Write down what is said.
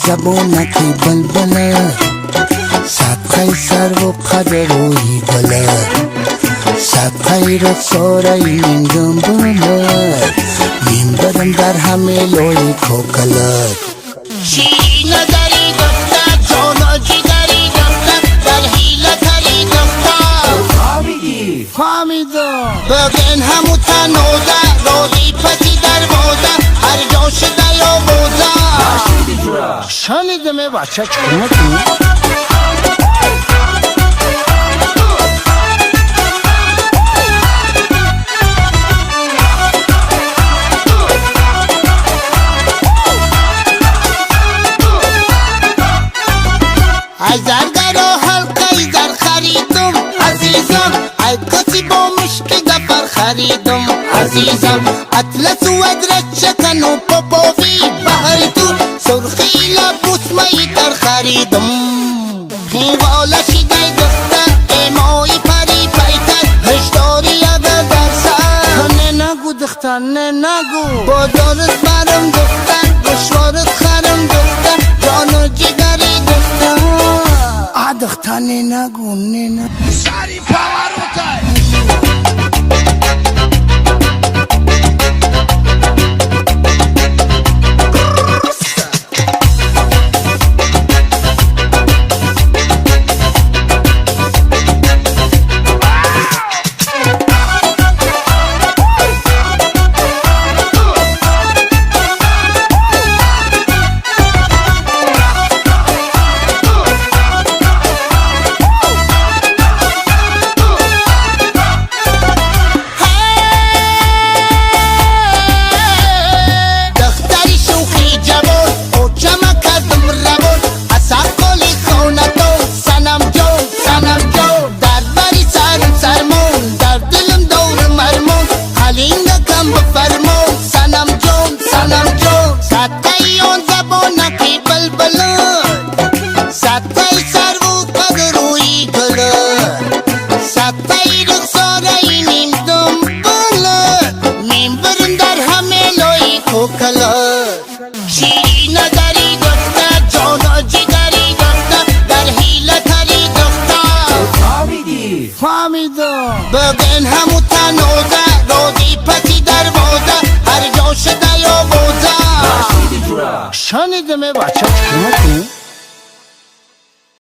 زبونکی بلبله صدقه سر و قدر و ایگله صدقه رخساره این دنباله میم برم در همه لوی کوکلت شیرین دری دختر جانا جگری دختر در حیله تری دختر فهمیدم بگن همو تنوزه رودی پتی در موزه هر جا شده یا بوزه شنیدم بچه چکنه کنی از زرگر و حلقه در خریدم عزیزم ای کسی با مشک دفر خریدم عزیزم اطلس و ادرک چکن و پاپاوی بهر دور سرخی لبوس می در خریدم خیواله شیده دختر ایمای پری پیتر هشداری اگر در سر نه نگو دختر نه نگو بازارت برم دختر گشوارت خرم دختر جان و جگری دختر دختر نه نگو نه نگو Shari Pavarotti. شیرین دری دختر جانا جگری دختر در حیله تری دختر فهمیدم بگه